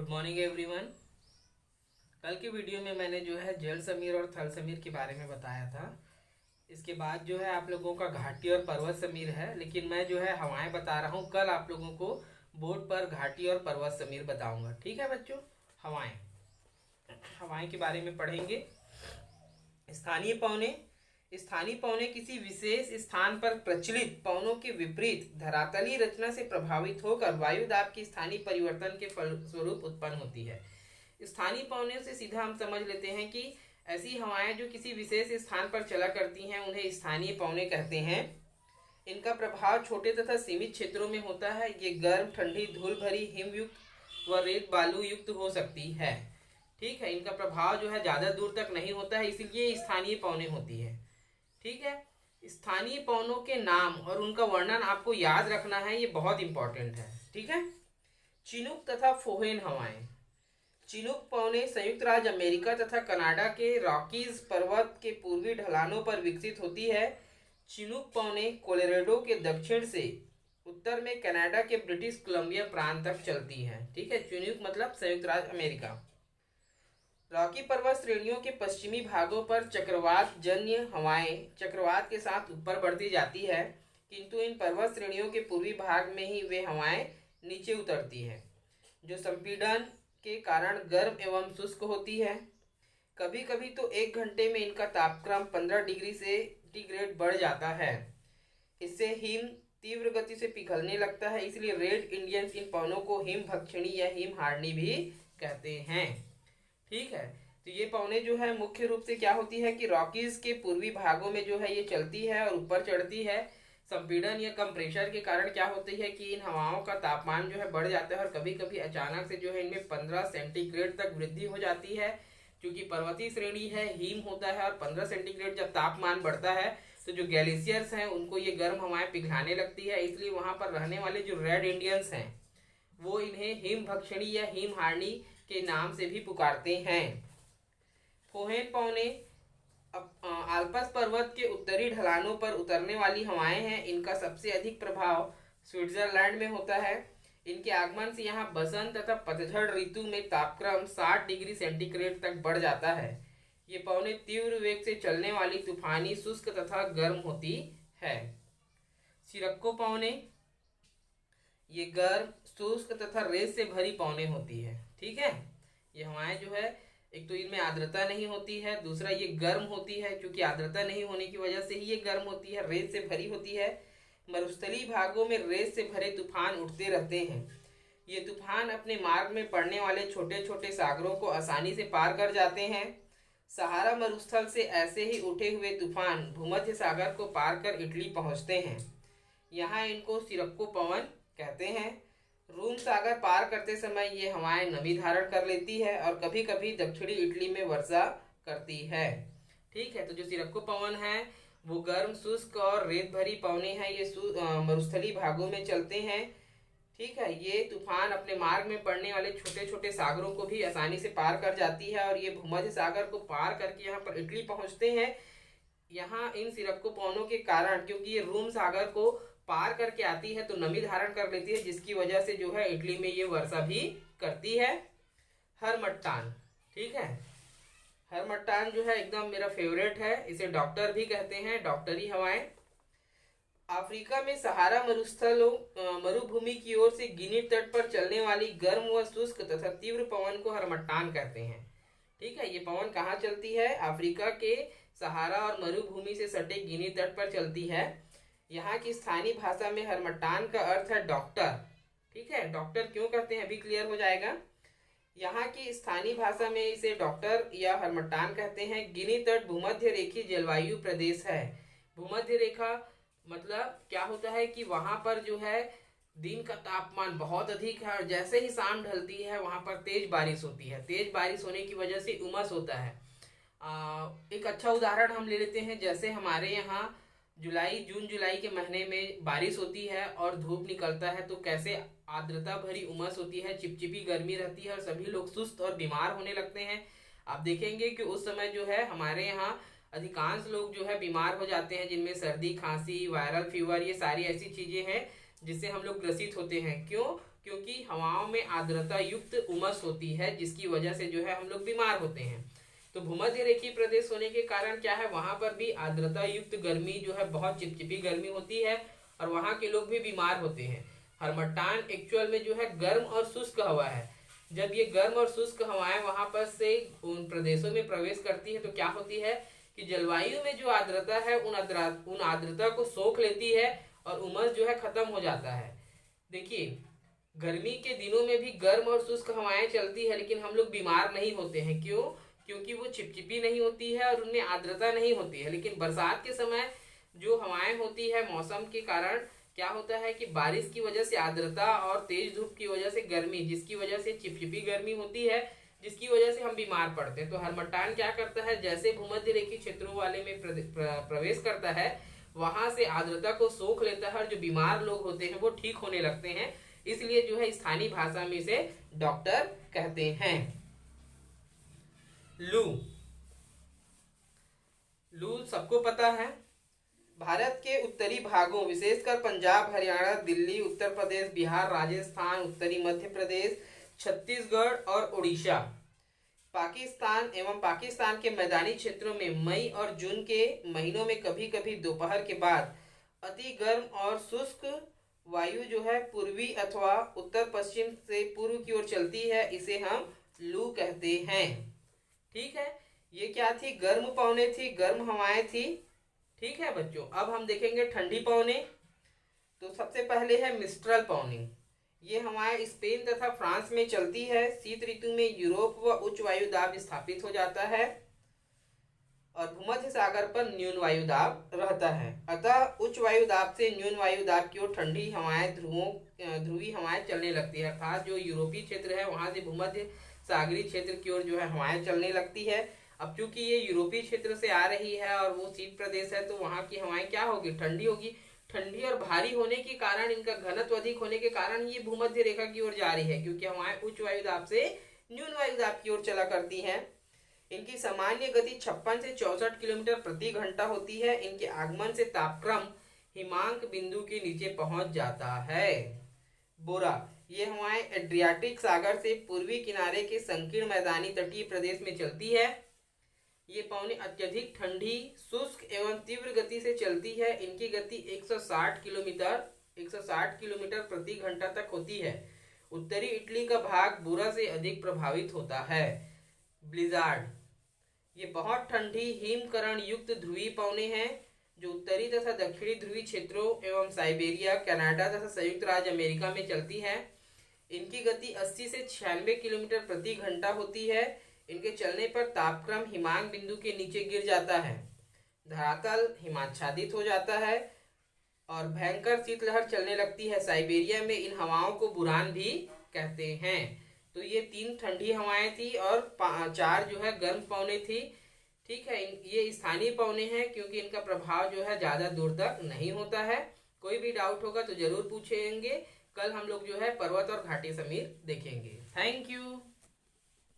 Good morning everyone. कल की video में मैंने जो है जैसलमेर और थैसलमेर के बारे में बताया था। इसके बाद जो है आप लोगों का घाटी और पर्वत समीर है, लेकिन मैं जो है हवाएं बता रहा हूँ। कल आप लोगों को बोर्ड पर घाटी और पर्वत समीर बताऊंगा। ठीक है बच्चों। हवाएं हवाएं के बारे में पढ़ेंगे। स्थानीय पवने। स्थानीय पवने किसी विशेष स्थान पर प्रचलित पवनों के विपरीत धरातलीय रचना से प्रभावित होकर वायु दाब की स्थानीय परिवर्तन के फलस्वरूप उत्पन्न होती है। स्थानीय पवनों से सीधा हम समझ लेते हैं कि ऐसी हवाएं जो किसी विशेष स्थान पर चला करती हैं उन्हें स्थानीय पवने कहते हैं। इनका प्रभाव छोटे तथा सीमित क्षेत्रों में होता है। ये गर्म, ठंडी, धूल भरी, हिमयुक्त व रेत बालू युक्त हो सकती है। ठीक है। इनका प्रभाव जो है ज़्यादा दूर तक नहीं होता है, इसलिए स्थानीय पवनें होती है। ठीक है। स्थानीय पवनों के नाम और उनका वर्णन आपको याद रखना है, ये बहुत इंपॉर्टेंट है। ठीक है। चिनूक तथा फोहेन हवाएं। चिनूक पवनें संयुक्त राज्य अमेरिका तथा कनाडा के रॉकीज पर्वत के पूर्वी ढलानों पर विकसित होती है। चिनूक पवनें कोलोराडो के दक्षिण से उत्तर में कनाडा के ब्रिटिश कोलंबिया प्रांत तक चलती हैं। ठीक है। चिनूक मतलब संयुक्त राज्य अमेरिका। रॉकी पर्वत श्रेणियों के पश्चिमी भागों पर चक्रवात जन्य हवाएं चक्रवात के साथ ऊपर बढ़ती जाती है, किंतु इन पर्वत श्रेणियों के पूर्वी भाग में ही वे हवाएं नीचे उतरती हैं, जो संपीड़न के कारण गर्म एवं शुष्क होती है। कभी कभी तो एक घंटे में इनका तापक्रम 15 डिग्री सेंटीग्रेड बढ़ जाता है। इससे हिम तीव्र गति से पिघलने लगता है, इसलिए रेड इंडियंस इन पवनों को हिम भक्षणी या हिम हारनी भी कहते हैं। ठीक है। तो ये पवनें जो है मुख्य रूप से क्या होती है कि रॉकीज के पूर्वी भागों में जो है ये चलती है और ऊपर चढ़ती है। संपीड़न या कम प्रेशर के कारण क्या होती है कि इन हवाओं का तापमान जो है बढ़ जाता है और कभी कभी अचानक से जो है इनमें 15 सेंटीग्रेड तक वृद्धि हो जाती है। क्योंकि पर्वतीय श्रेणी है, हिम होता है, और 15 सेंटीग्रेड जब तापमान बढ़ता है तो जो ग्लेशियर्स हैं उनको ये गर्म हवाएं पिघलाने लगती है। इसलिए वहां पर रहने वाले जो रेड इंडियंस हैं वो इन्हें हिम भक्षणी या हिम हारनी के नाम से भी पुकारते हैं। फोहेन पवने आल्प्स पर्वत के उत्तरी ढलानों पर उतरने वाली हवाएं हैं। इनका सबसे अधिक प्रभाव स्विट्जरलैंड में होता है। इनके आगमन से यहाँ बसंत तथा पतझड़ ऋतु में तापक्रम 60 डिग्री सेंटीग्रेड तक बढ़ जाता है। ये पवने तीव्र वेग से चलने वाली तूफानी, शुष्क तथा गर्म होती है। सिरक्को पवने ये गर्म, शुष्क तथा रेत से भरी पवनें होती है। ठीक है। ये हवाएं जो है एक तो इनमें आर्द्रता नहीं होती है, दूसरा ये गर्म होती है, क्योंकि आर्द्रता नहीं होने की वजह से ही ये गर्म होती है, रेत से भरी होती है। मरुस्थलीय भागों में रेत से भरे तूफान उठते रहते हैं। ये तूफान अपने मार्ग में पड़ने वाले छोटे छोटे सागरों को आसानी से पार कर जाते हैं। सहारा मरुस्थल से ऐसे ही उठे हुए तूफान भूमध्य सागर को पार कर इटली पहुंचते हैं। यहाँ इनको सिरक्को पवन कहते हैं। रूम सागर पार करते समय ये हवाएं नमी धारण कर लेती है और कभी कभी दक्षिणी इटली में वर्षा करती है। ठीक है। तो जो सिरक्को पवन है वो गर्म, शुष्क और रेत भरी पवने हैं। ये मरुस्थलीय भागों में चलते हैं। ठीक है। ये तूफान अपने मार्ग में पड़ने वाले छोटे छोटे सागरों को भी आसानी से पार कर जाती है और ये भूमध्य सागर को पार करके यहाँ पर इटली पहुंचते हैं। यहाँ इन सिरक्को पवनों के कारण, क्योंकि ये रूम सागर को पार करके आती है तो नमी धारण कर लेती है, जिसकी वजह से जो है इटली में ये वर्षा भी करती है। हरमट्टान। ठीक है। हरमट्टान जो है एकदम मेरा फेवरेट है। इसे डॉक्टर भी कहते हैं, डॉक्टरी हवाएं। अफ्रीका में सहारा मरुभूमि की ओर से गिनी तट पर चलने वाली गर्म व शुष्क तथा तीव्र पवन को हरमट्टान कहते हैं। ठीक है। ये पवन कहाँ चलती है? अफ्रीका के सहारा और मरुभूमि से सटे गिनी तट पर चलती है। यहाँ की स्थानीय भाषा में हरमट्टान का अर्थ है डॉक्टर। ठीक है। डॉक्टर क्यों कहते हैं अभी क्लियर हो जाएगा। यहाँ की स्थानीय भाषा में इसे डॉक्टर या हरमट्टान कहते हैं। गिनी तट भूमध्य रेखीय जलवायु प्रदेश है। भूमध्य रेखा मतलब क्या होता है कि वहां पर जो है दिन का तापमान बहुत अधिक है और जैसे ही शाम ढलती है वहां पर तेज बारिश होती है। तेज बारिश होने की वजह से उमस होता है। एक अच्छा उदाहरण हम ले लेते हैं। जैसे हमारे यहाँ जून जुलाई के महीने में बारिश होती है और धूप निकलता है तो कैसे आर्द्रता भरी उमस होती है, चिपचिपी गर्मी रहती है और सभी लोग सुस्त और बीमार होने लगते हैं। आप देखेंगे कि उस समय जो है हमारे यहाँ अधिकांश लोग जो है बीमार हो जाते हैं, जिनमें सर्दी, खांसी, वायरल फीवर, ये सारी ऐसी चीजें हैं जिससे हम लोग ग्रसित होते हैं। क्यों? क्योंकि हवाओं में आर्द्रता युक्त उमस होती है, जिसकी वजह से जो है हम लोग बीमार होते हैं। तो भूमध्य रेखीय प्रदेश होने के कारण क्या है, वहां पर भी आर्द्रता युक्त गर्मी जो है, बहुत चिपचिपी गर्मी होती है और वहां के लोग भी बीमार होते हैं। हरमट्टान एक्चुअल में जो है गर्म और शुष्क हवा है। जब ये गर्म और शुष्क हवाएं वहां पर से उन प्रदेशों में प्रवेश करती है तो क्या होती है कि जलवायु में जो आर्द्रता है उन आर्द्रता को सोख लेती है और उमस जो है खत्म हो जाता है। देखिए, गर्मी के दिनों में भी गर्म और शुष्क हवाएं चलती है, लेकिन हम लोग बीमार नहीं होते हैं। क्यों? क्योंकि वो चिपचिपी नहीं होती है और उनमें आर्द्रता नहीं होती है। लेकिन बरसात के समय जो हवाएं होती है, मौसम के कारण क्या होता है कि बारिश की वजह से आर्द्रता और तेज धूप की वजह से गर्मी, जिसकी वजह से चिपचिपी गर्मी होती है, जिसकी वजह से हम बीमार पड़ते हैं। तो हरमट्टान क्या करता है, जैसे भूमध्य रेखीय क्षेत्रों वाले में प्रवेश करता है, वहां से आर्द्रता को सोख लेता है और जो बीमार लोग होते हैं वो ठीक होने लगते हैं। इसलिए जो है स्थानीय भाषा में इसे डॉक्टर कहते हैं। लू, लू सबको पता है। भारत के उत्तरी भागों, विशेषकर पंजाब, हरियाणा, दिल्ली, उत्तर प्रदेश, बिहार, राजस्थान, उत्तरी मध्य प्रदेश, छत्तीसगढ़ और उड़ीसा, पाकिस्तान के मैदानी क्षेत्रों में मई और जून के महीनों में कभी कभी दोपहर के बाद अति गर्म और शुष्क वायु जो है पूर्वी अथवा उत्तर पश्चिम से पूर्व की ओर चलती है, इसे हम लू कहते हैं। ठीक है, ये क्या थी, गर्म पवनें थी, गर्म हवाएं थी। ठीक है बच्चों, अब हम देखेंगे ठंडी पवनें। तो सबसे पहले है मिस्ट्रल पवनी। ये हवाएं स्पेन तथा फ्रांस में चलती है। शीत ऋतु में यूरोप व उच्च वायु दाब स्थापित हो जाता है और भूमध्य सागर पर न्यून वायु दाब रहता है। अतः उच्च वायु दाब से न्यून वायु दाब की ओर ठंडी हवाएं, ध्रुवी हवाएं चलने लगती है। अर्थात जो यूरोपीय क्षेत्र है वहां से भूमध्य सागरीय क्षेत्र की ओर जो है हवाएं चलने लगती है। अब चूंकि ये यूरोपीय क्षेत्र से आ रही है और वो शीत प्रदेश है, तो वहां की हवाएं क्या होगी, ठंडी होगी। ठंडी और भारी होने के कारण, इनका घनत्व अधिक होने के कारण ये भूमध्य रेखा की ओर जा रही है, क्योंकि हवाएं उच्च वायु दाब से न्यून वायु दाब की ओर चला करती हैं। इनकी सामान्य गति 56 से 64 किलोमीटर प्रति घंटा होती है। इनके आगमन से तापक्रम हिमांक बिंदु के नीचे पहुंच जाता है। बोरा, ये हवाएं एड्रियाटिक सागर से पूर्वी किनारे के संकीर्ण मैदानी तटीय प्रदेश में चलती है। ये पवनें अत्यधिक ठंडी, शुष्क एवं तीव्र गति से चलती है। इनकी गति 160 किलोमीटर प्रति घंटा तक होती है। उत्तरी इटली का भाग बुरा से अधिक प्रभावित होता है। ब्लिजार्ड, ये बहुत ठंडी हिमकरण युक्त ध्रुवीय पवनें हैं जो उत्तरी तथा दक्षिणी ध्रुवीय क्षेत्रों एवं साइबेरिया, कनाडा तथा संयुक्त राज्य अमेरिका में चलती है। इनकी गति 80 से 96 किलोमीटर प्रति घंटा होती है। इनके चलने पर तापक्रम हिमांक बिंदु के नीचे गिर जाता है, धरातल हिमाच्छादित हो जाता है और भयंकर शीतलहर चलने लगती है। साइबेरिया में इन हवाओं को बुरान भी कहते हैं। तो ये 3 ठंडी हवाएं थी और 4 जो है गर्म पवनें थी। ठीक है, ये स्थानीय पवनें हैं क्योंकि इनका प्रभाव जो है ज़्यादा दूर तक नहीं होता है। कोई भी डाउट होगा तो ज़रूर पूछेंगे। कल हम लोग जो है पर्वत और घाटी समीर देखेंगे। Thank you.